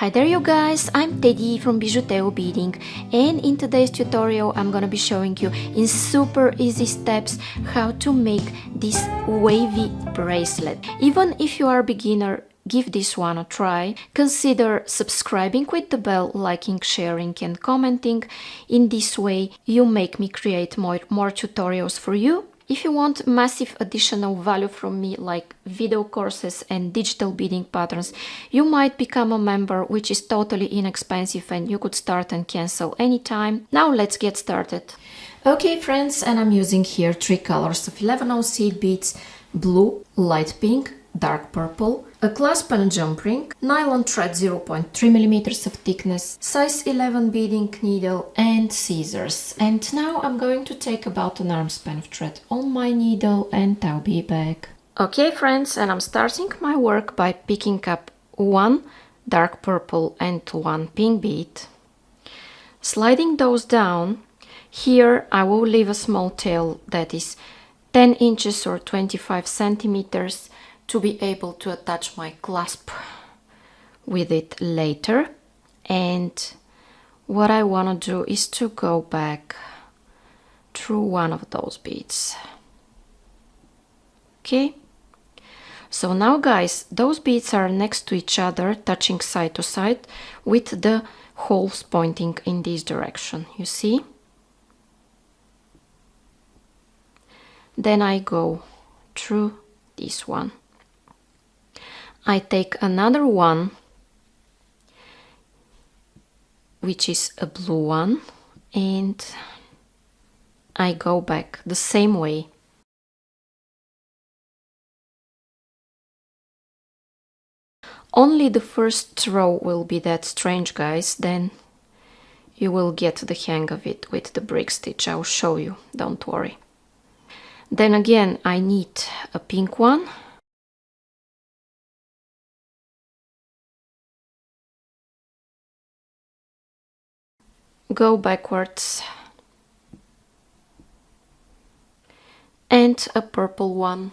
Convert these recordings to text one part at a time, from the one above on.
Hi there you guys, I'm Teddy from Beading, and in today's tutorial I'm gonna be showing you in super easy steps how to make this wavy bracelet. Even if you are a beginner, give this one a try. Consider subscribing with the bell, liking, sharing and commenting. In this way you make me create more tutorials for you. If you want massive additional value from me, like video courses and digital beading patterns, you might become a member, which is totally inexpensive and you could start and cancel anytime. Now let's get started. Okay friends, and I'm using here 3 colors of 11/0 seed beads: blue, light pink, dark purple, a clasp and jump ring, nylon thread 0.3 millimeters of thickness, size 11 beading needle and scissors. And now I'm going to take about an arm span of thread on my needle and I'll be back. Okay friends, and I'm starting my work by picking up one dark purple and one pink bead, sliding those down. Here I will leave a small tail that is 10 inches or 25 centimeters to be able to attach my clasp with it later. And what I want to do is to go back through one of those beads. Okay, so now guys, those beads are next to each other, touching side to side with the holes pointing in this direction, you see. Then I go through this one. I take another one, which is a blue one, and I go back the same way. Only the first row will be that strange, guys, then you will get the hang of it with the brick stitch. I'll show you, don't worry. Then again I need a pink one. Go backwards, and a purple one,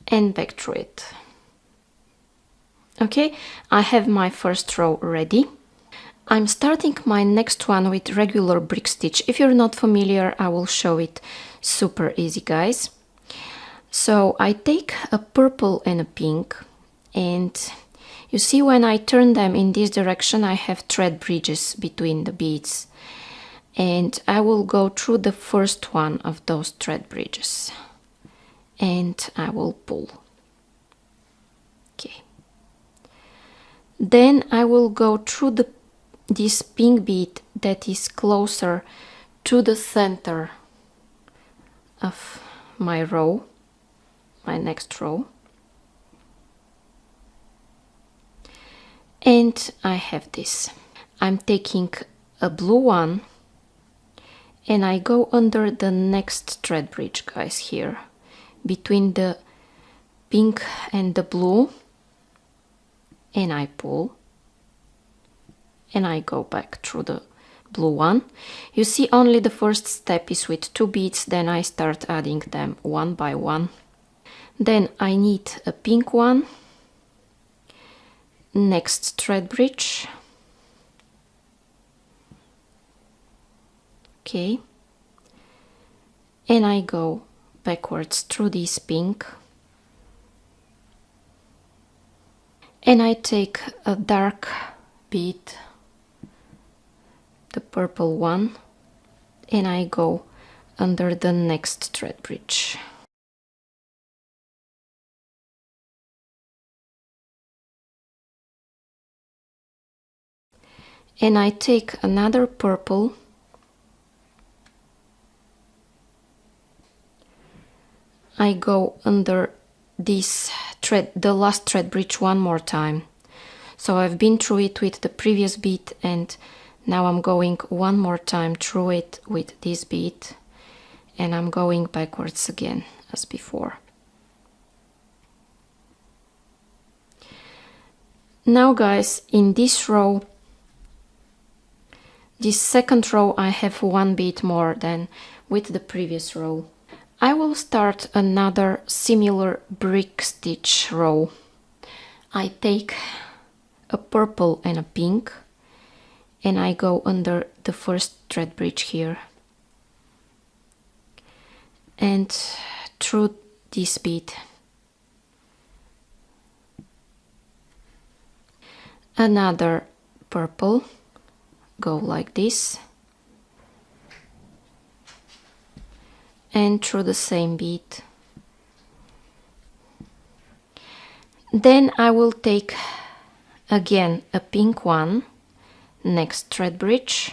and back through it. Okay, I have my first row ready. I'm starting my next one with regular brick stitch. If you're not familiar, I will show it. Super easy, guys. So I take a purple and a pink, and you see when I turn them in this direction I have thread bridges between the beads, and I will go through the first one of those thread bridges and I will pull. Okay, then I will go through this pink bead that is closer to the center of my row, my next row, and I have this. I'm taking a blue one and I go under the next thread bridge, guys, here between the pink and the blue, and I pull and I go back through the blue one. You see, only the first step is with 2 beads, then I start adding them one by one. Then I need a pink one, next thread bridge, okay, and I go backwards through this pink, and I take a dark bead, the purple one, and I go under the next thread bridge. And I take another purple, I go under this thread, the last thread bridge, one more time. So I've been through it with the previous bead and now I'm going one more time through it with this bead, and I'm going backwards again as before. Now guys, in this row, this second row, I have 1 bead more than with the previous row. I will start another similar brick stitch row. I take a purple and a pink and I go under the first thread bridge here and through this bead. Another purple, go like this, and through the same bead. Then I will take again a pink one, next thread bridge,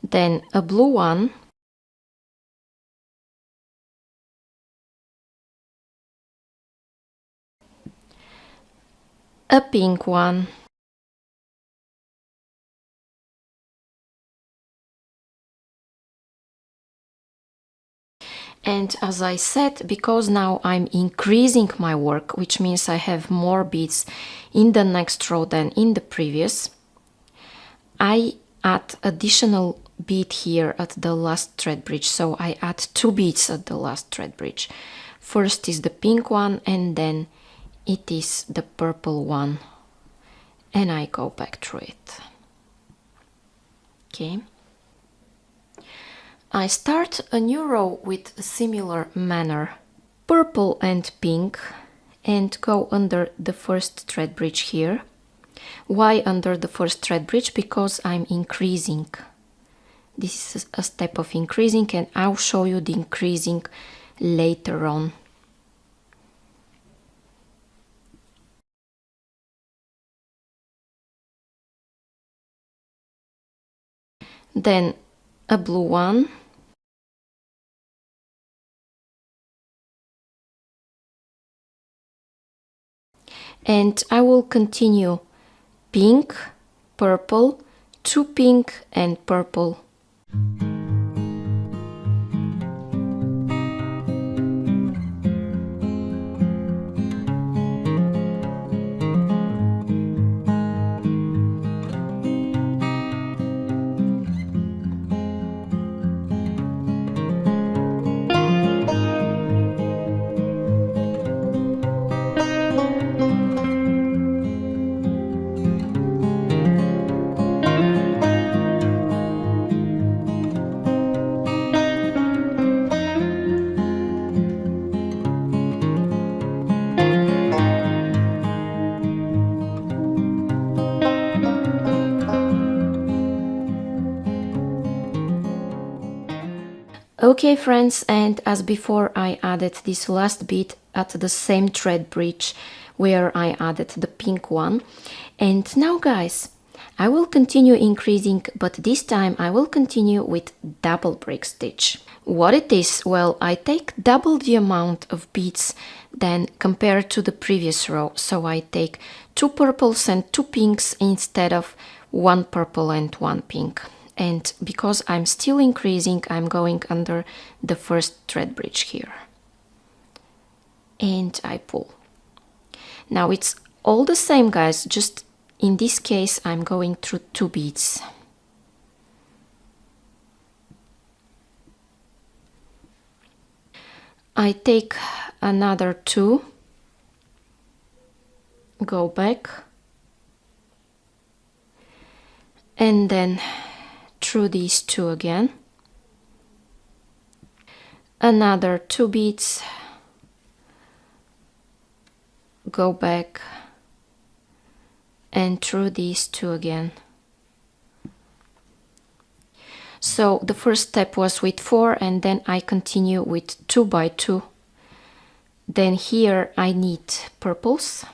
then a blue one, a pink one, and as I said, because now I'm increasing my work, which means I have more beads in the next row than in the previous, I add additional bead here at the last thread bridge. So I add 2 beads at the last thread bridge. First is the pink one and then it is the purple one, and I go back through it. Okay. I start a new row with a similar manner, purple and pink, and go under the first thread bridge here. Why under the first thread bridge? Because I'm increasing. This is a step of increasing, and I'll show you the increasing later on. Then a blue one, and I will continue pink, purple, 2 pink and purple. Okay friends, and as before I added this last bead at the same thread bridge where I added the pink one. And now guys, I will continue increasing, but this time I will continue with double brick stitch. What it is? Well, I take double the amount of beads than compared to the previous row. So I take 2 purples and 2 pinks instead of 1 purple and 1 pink. And because I'm still increasing, I'm going under the first thread bridge here. And I pull. Now it's all the same guys, just in this case I'm going through 2 beads. I take another 2, go back, and then through these 2 again, another 2 beads, go back, and through these 2 again. So the first step was with 4, and then I continue with 2 by 2. Then here I need purples,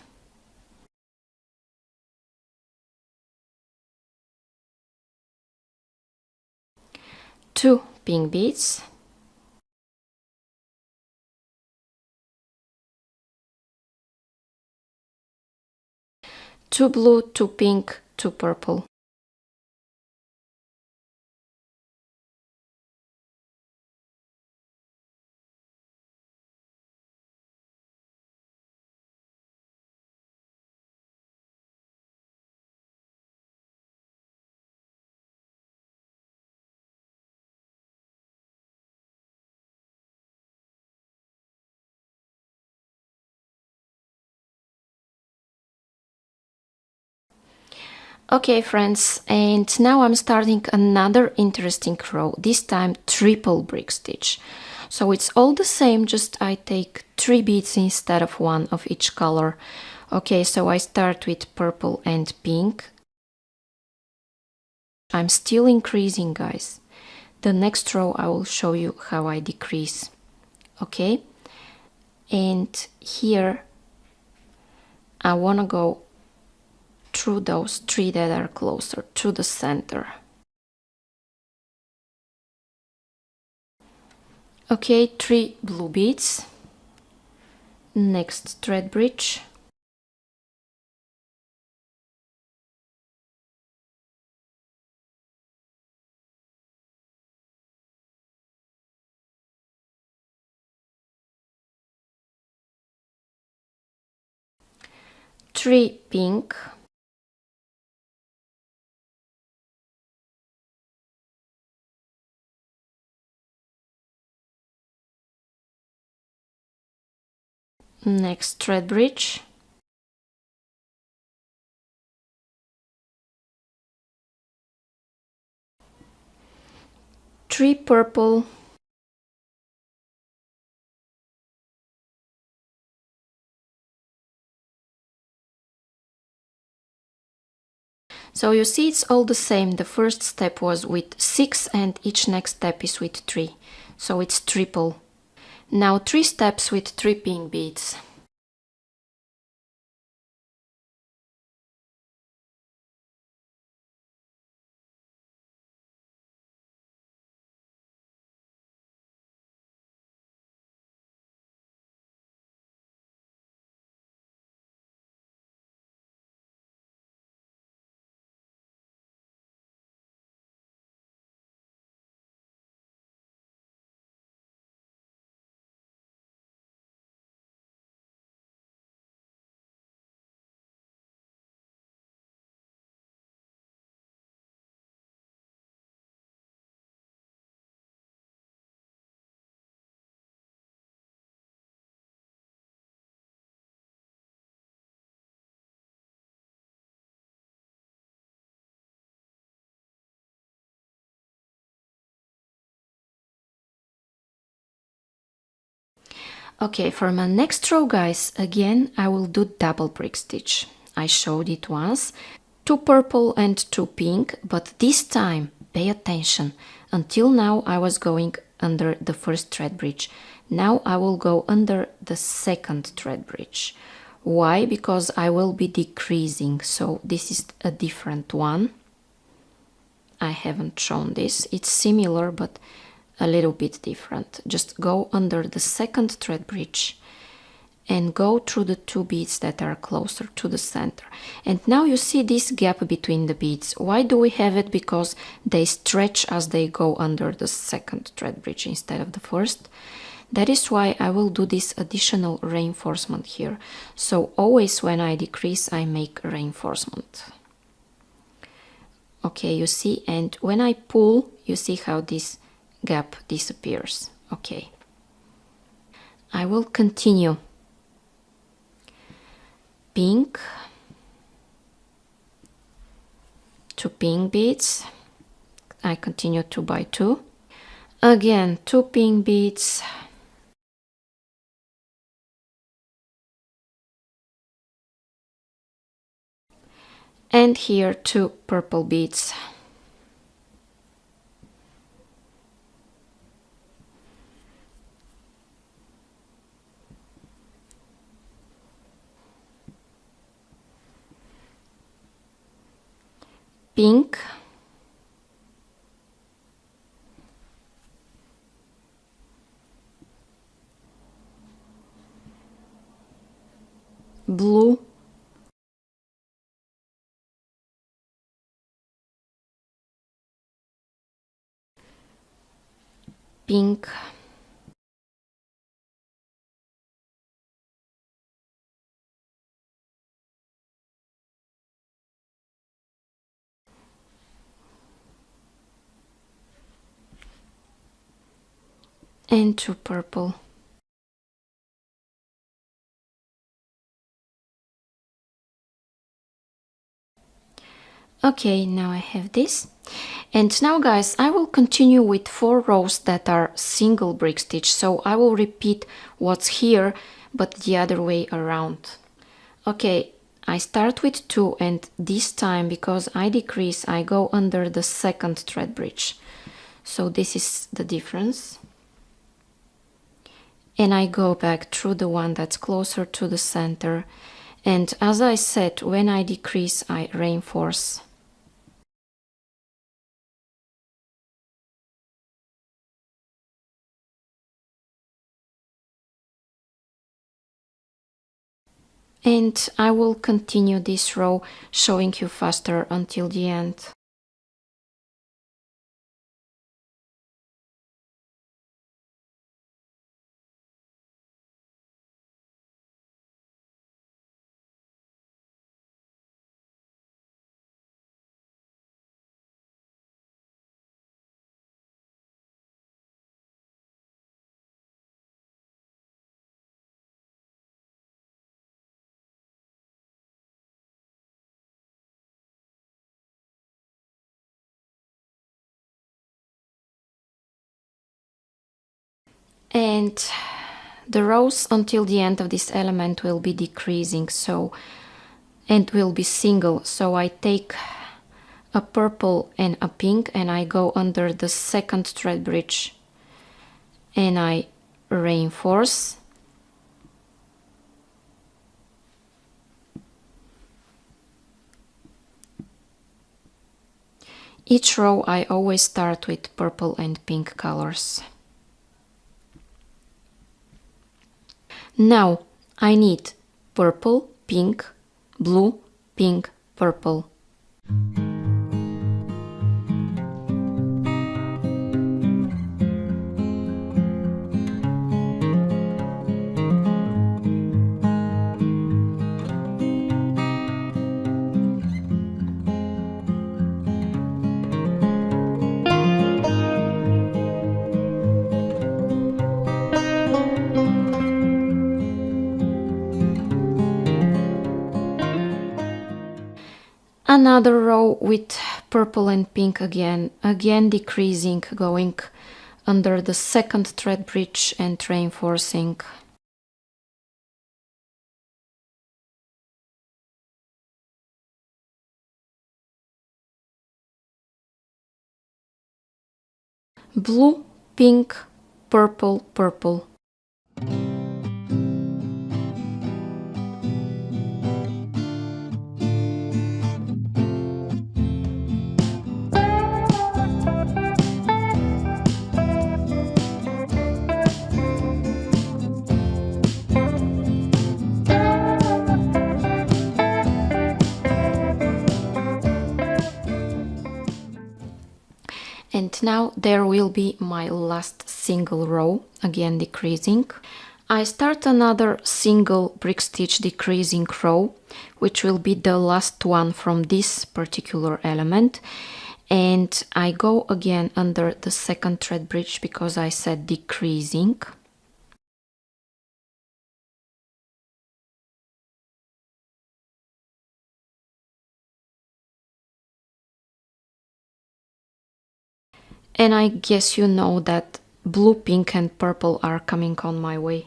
two pink beads, two blue, two pink, two purple. Okay friends, and now I'm starting another interesting row, this time triple brick stitch. So it's all the same, just I take 3 beads instead of 1 of each color. Okay, so I start with purple and pink. I'm still increasing, guys. The next row I will show you how I decrease. Okay, and here I want to go through those 3 that are closer to the center. Okay, 3 blue beads. Next thread bridge. Three pink. Next thread bridge. Three purple. So you see it's all the same. The first step was with 6 and each next step is with 3. So it's triple. Now 3 steps with 3 pink beads. Okay, for my next row, guys, again I will do double brick stitch. I showed it once. 2 purple and 2 pink, but this time pay attention. Until now I was going under the first thread bridge. Now I will go under the second thread bridge. Why? Because I will be decreasing, so this is a different one. I haven't shown this. It's similar but a little bit different. Just go under the second thread bridge and go through the 2 beads that are closer to the center. And now you see this gap between the beads. Why do we have it? Because they stretch as they go under the second thread bridge instead of the first. That is why I will do this additional reinforcement here. So always when I decrease, I make reinforcement. Okay, you see, and when I pull, you see how this gap disappears. Okay, I will continue. Pink, 2 pink beads. I continue 2 by 2. Again 2 pink beads. And here 2 purple beads. Pink, blue, pink, and 2 purple. Okay, now I have this. And now guys, I will continue with 4 rows that are single brick stitch. So I will repeat what's here, but the other way around. Okay, I start with 2, and this time, because I decrease, I go under the second thread bridge. So this is the difference. And I go back through the one that's closer to the center. And as I said, when I decrease, I reinforce. And I will continue this row, showing you faster until the end. And the rows until the end of this element will be decreasing, so, and will be single. So I take a purple and a pink, and I go under the second thread bridge and I reinforce. Each row I always start with purple and pink colors. Now I need purple, pink, blue, pink, purple. Another row with purple and pink again decreasing, going under the second thread bridge and reinforcing. Blue, pink, purple, purple. And now there will be my last single row, again decreasing. I start another single brick stitch decreasing row, which will be the last one from this particular element. And I go again under the second thread bridge because I said decreasing. And I guess you know that blue, pink and purple are coming on my way.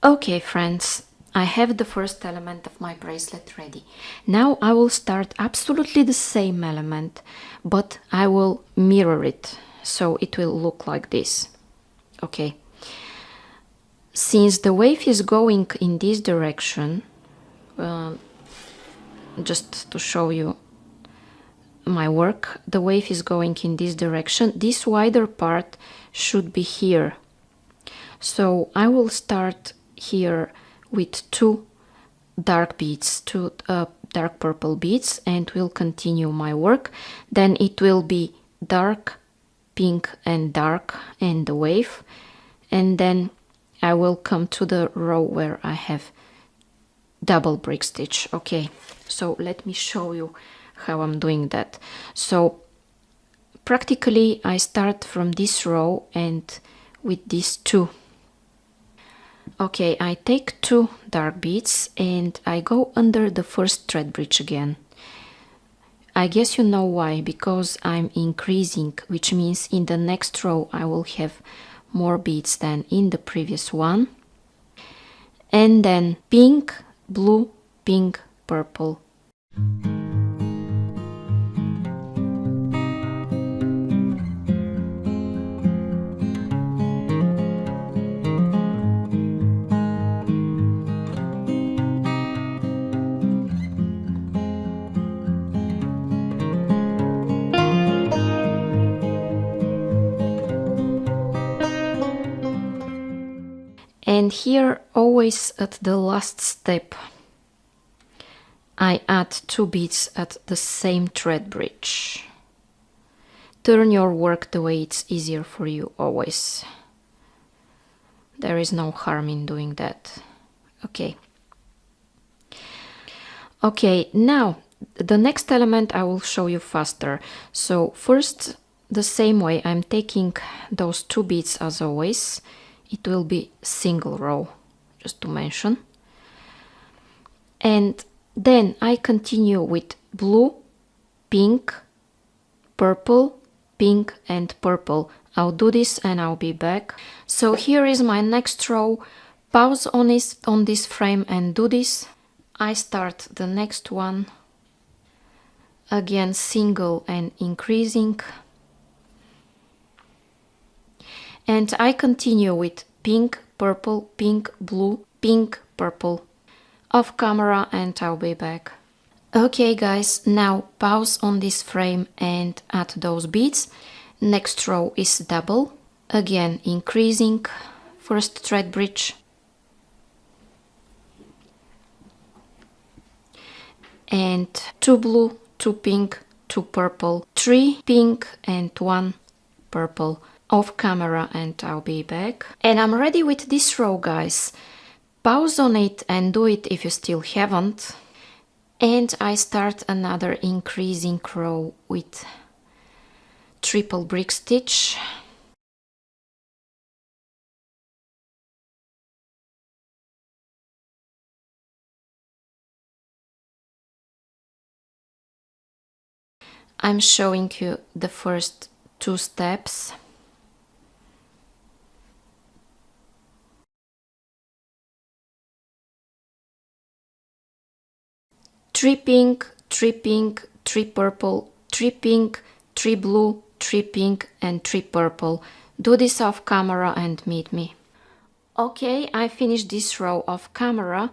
Okay, friends. I have the first element of my bracelet ready. Now I will start absolutely the same element, but I will mirror it, so it will look like this. Okay. Since the wave is going in this direction, just to show you my work, the wave is going in this direction. This wider part should be here. So I will start here with 2 dark beads, 2 dark purple beads, and will continue my work. Then it will be dark, pink and dark and the wave, and then I will come to the row where I have double brick stitch. Okay, so let me show you how I'm doing that. So practically I start from this row and with these two. Okay, I take two dark beads and I go under the first thread bridge again. I guess you know why, because I'm increasing, which means in the next row I will have more beads than in the previous one. And then pink, blue, pink, purple. And here, always at the last step, I add two beads at the same thread bridge. Turn your work the way it's easier for you always. There is no harm in doing that. Okay. Okay, now the next element I will show you faster. So first, the same way, I'm taking those two beads as always. It will be single row, just to mention. And then I continue with blue, pink, purple, pink and purple. I'll do this and I'll be back. So here is my next row. Pause on this frame and do this. I start the next one. Again, single and increasing. And I continue with pink, purple, pink, blue, pink, purple. Off camera and I'll be back. Okay guys, now pause on this frame and add those beads. Next row is double. Again, increasing. First thread bridge. And two blue, two pink, two purple, three pink and one purple. Off camera and I'll be back. And I'm ready with this row, guys. Pause on it and do it if you still haven't. And I start another increasing row with triple brick stitch. I'm showing you the first two steps. Three pink, three pink, three purple, three pink, three blue, three pink and three purple. Do this off camera and meet me. Okay, I finished this row off camera,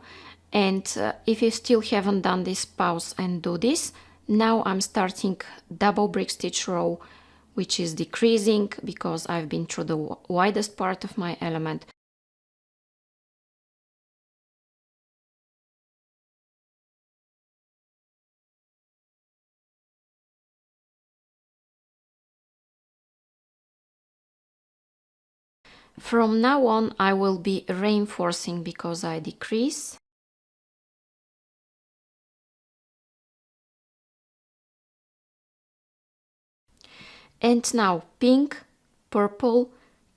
and if you still haven't done this, pause and do this. Now I'm starting double brick stitch row, which is decreasing because I've been through the widest part of my element. From now on, I will be reinforcing because I decrease. And now pink, purple,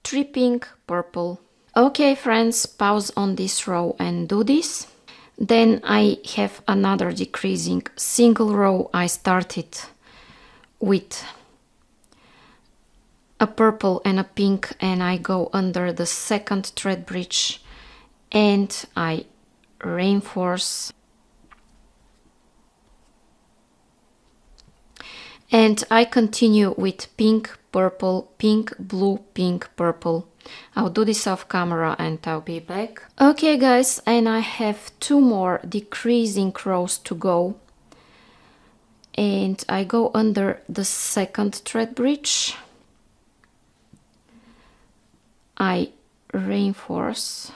three pink, purple. Okay, friends, pause on this row and do this. Then I have another decreasing single row. I started with a purple and a pink and I go under the second thread bridge and I reinforce. And I continue with pink, purple, pink, blue, pink, purple. I'll do this off camera and I'll be back. Okay guys, and I have two more decreasing rows to go. And I go under the second thread bridge. I reinforce.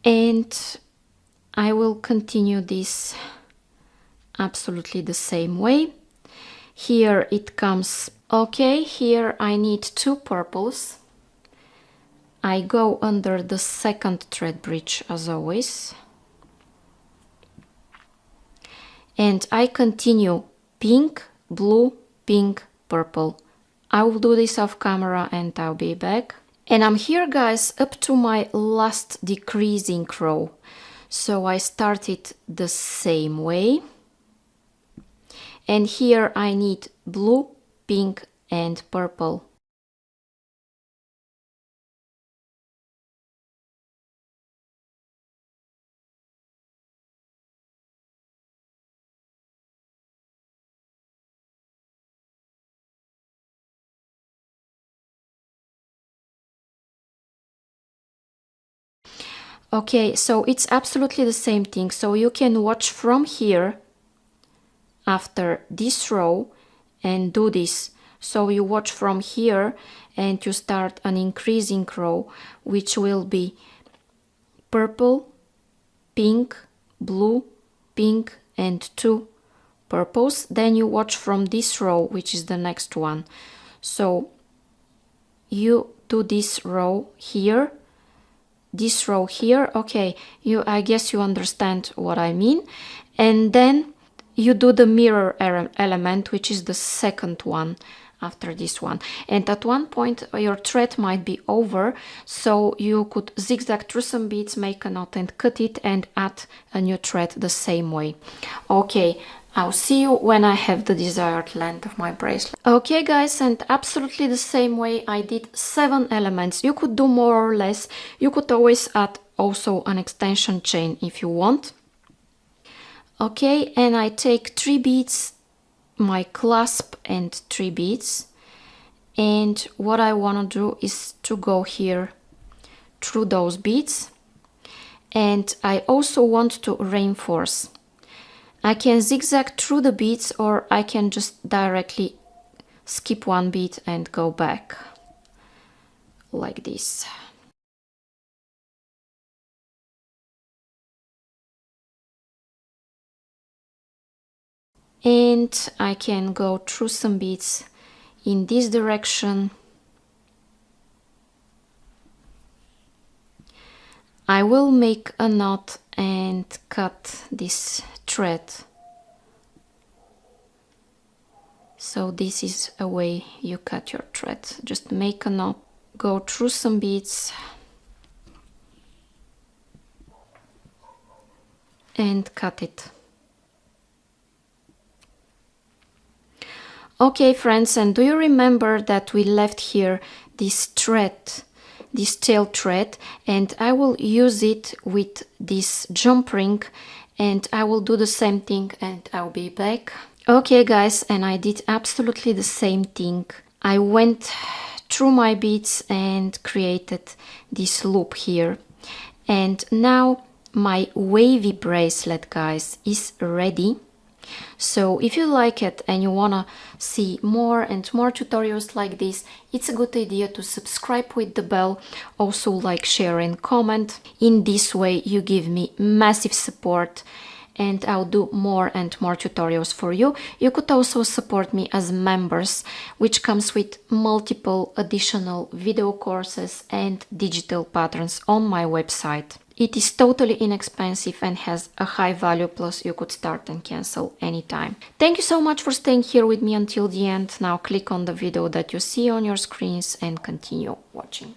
And I will continue this absolutely the same way. Here it comes. Okay, here I need 2 purples. I go under the second thread bridge as always. And I continue pink, blue, pink, purple. I will do this off camera and I'll be back. And I'm here, guys, up to my last decreasing row. So I started the same way. And here I need blue, pink and purple. Okay, so it's absolutely the same thing. So you can watch from here after this row and do this. So you watch from here and you start an increasing row, which will be purple, pink, blue, pink and 2 purples. Then you watch from this row, which is the next one. So you do this row here, this row here. Okay, I guess you understand what I mean. And then you do the mirror element, which is the second one after this one. And at one point your thread might be over, so you could zigzag through some beads, make a knot and cut it and add a new thread the same way. Okay, I'll see you when I have the desired length of my bracelet. Okay, guys, and absolutely the same way I did 7 elements. You could do more or less. You could always add also an extension chain if you want. Okay, and I take 3 beads, my clasp and 3 beads, and what I want to do is to go here through those beads, and I also want to reinforce. I can zigzag through the beads or I can just directly skip 1 bead and go back like this. And I can go through some beads in this direction. I will make a knot and cut this thread. So this is a way you cut your thread. Just make a knot, go through some beads and cut it. Okay, friends, and do you remember that we left here this thread, this tail thread, and I will use it with this jump ring and I will do the same thing and I'll be back. Okay, guys, and I did absolutely the same thing. I went through my beads and created this loop here. And now my wavy bracelet, guys, is ready. So if you like it and you wanna see more and more tutorials like this, it's a good idea to subscribe with the bell, also like, share and comment. In this way you give me massive support and I'll do more and more tutorials for you. You could also support me as members, which comes with multiple additional video courses and digital patterns on my website. It is totally inexpensive and has a high value, plus you could start and cancel anytime. Thank you so much for staying here with me until the end. Now click on the video that you see on your screens and continue watching.